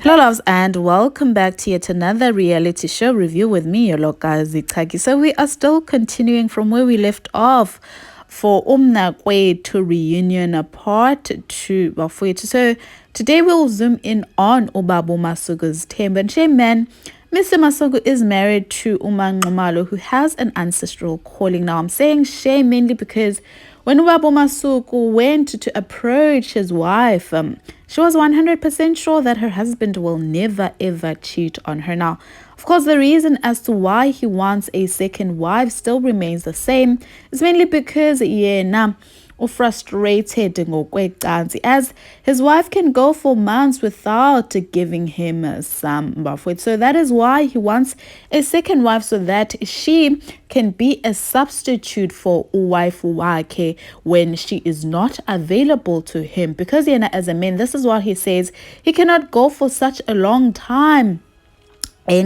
Hello loves and welcome back to yet another reality show review with me, your lokazi Chaki. So we are still continuing from where we left off for Mnakwethu Reunion Part 2. So today we'll zoom in on Ubaba Masuku's tembe. And shame man, Mr. Masuku is married to Mnakwethu, who has an ancestral calling. Now I'm saying shame mainly because when Ubaba Masuku went to approach his wife, she was 100% sure that her husband will never ever cheat on her. Now, of course, the reason as to why he wants a second wife still remains the same. It's mainly because frustrated as his wife can go for months without giving him some bafwet. So that is why he wants a second wife, so that she can be a substitute for wife wake when she is not available to him. Because as a man, this is what he says, he cannot go for such a long time. So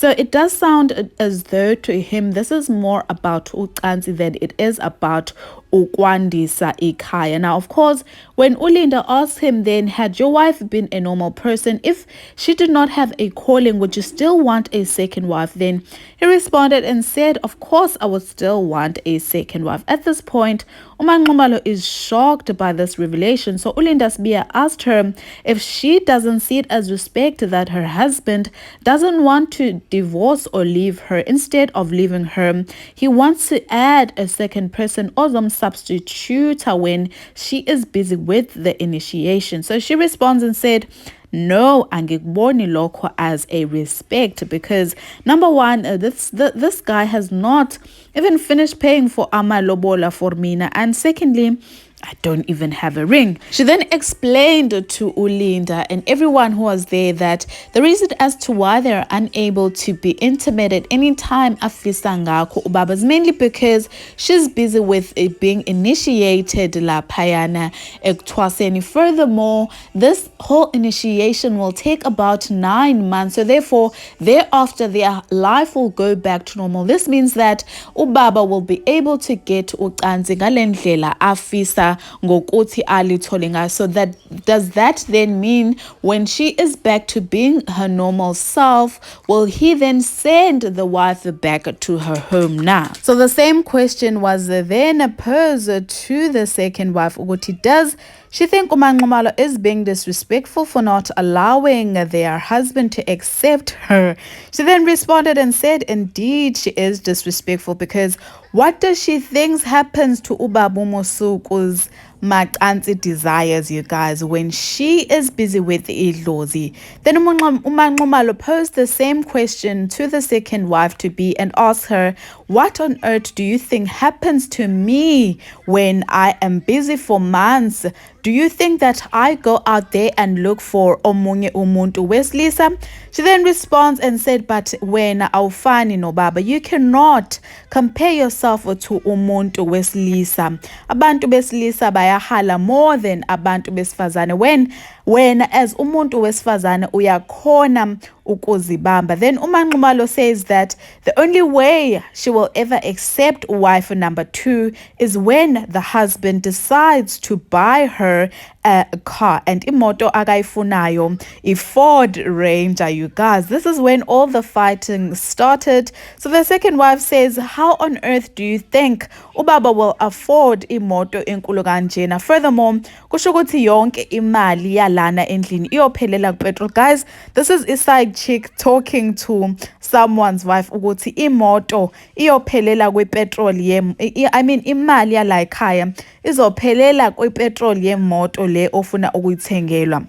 it does sound as though to him this is more about ucansi than it is about ukwandisa ikhaya. Now, of course, when Ulinda asked him then, had your wife been a normal person, if she did not have a calling, would you still want a second wife? Then he responded and said, of course I would still want a second wife. At this point, Mnakwethu is shocked by this revelation. So Ulinda Sbia asked her if she doesn't see it as respect that her husband doesn't want to divorce or leave her. Instead of leaving her, he wants to add a second person or some substitute when she is busy with the initiation. So she responds and said, no, angikuboni lokho as a respect, because number one, this guy has not even finished paying for amalobola for mina, and secondly, I don't even have a ring. She then explained to Ulinda and everyone who was there that the reason as to why they're unable to be intimate at any time afisa ngakho ubaba is mainly because she's busy with it being initiated laphayana ekuthwaseni. Furthermore, this whole initiation will take about 9 months, so therefore thereafter their life will go back to normal. This means that ubaba will be able to get ucansi ngalendlela afisa ngokuthi alithole ngayo. So does that then mean when she is back to being her normal self, will he then send the wife back to her home now? So the same question was then posed to the second wife, ukuthi does she think Mnakwethu is being disrespectful for not allowing their husband to accept her? She then responded and said, indeed, she is disrespectful, because what does she think happens to Ubaba Masuku's macansi desires, you guys, when she is busy with idlozi? Then Mnakwethu posed the same question to the second wife to be and asked her, what on earth do you think happens to me when I am busy for months? Do you think that I go out there and look for omunye umuntu wesilisa? She then responds and said, but when awufani no baba, you cannot compare yourself to umuntu wesilisa. Abantu besilisa bayahala more than abantu besifazane. When as umuntu wesifazane uyakhona ukuzibamba. Then Mnakwethu says that the only way she will ever accept wife number 2 is when the husband decides to buy her a car, and imoto akaifunayo, a Ford Ranger, you guys. This is when all the fighting started. So the second wife says, how on earth do you think ubaba will afford imoto enkulu kanjena? Furthermore, kusho ukuthi yonke imali yalana endlini iyophelela kupetrol. Guys, this is a side chick talking to someone's wife ukuthi imoto iyophelela kwipetrol imali yala ekhaya izophelela kwipetrol yemoto le ofuna ukuyithengelwa.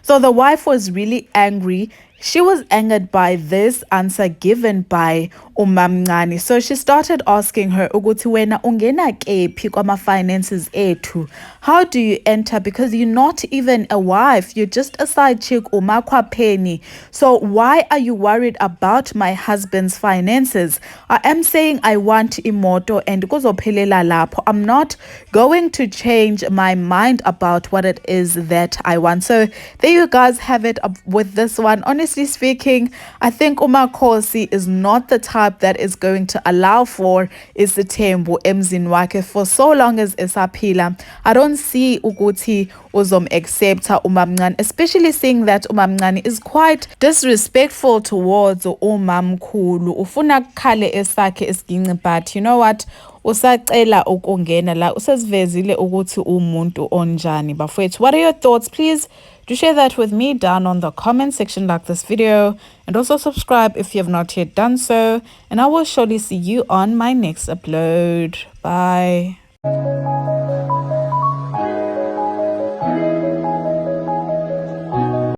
So the wife was really angry. She was angered by this answer given by umamncane. So she started asking her, ukuthi wena ungena kephi kwama finances ethu? How do you enter? Because you're not even a wife, you're just a side chick, umakhwapheni. So why are you worried about my husband's finances? I am saying I want imoto and kuzophelela lapho. I'm not going to change my mind about what it is that I want. So there you guys have it with this one. Honestly, honestly speaking, I think uMakhosi is not the type that is going to allow for isithembu emzini wakhe for so long as esaphila. I don't see ukuthi accepta umamncane, especially seeing that umamncane is quite disrespectful towards umamkhulu. Ufuna kukhale esakhe esiginci, but you know what? Usacela ukungena la, usesivezile ukuthi umuntu onjani bafowethu. What are your thoughts? Please do share that with me down on the comment section, like this video, and also subscribe if you have not yet done so, and I will surely see you on my next upload. Bye.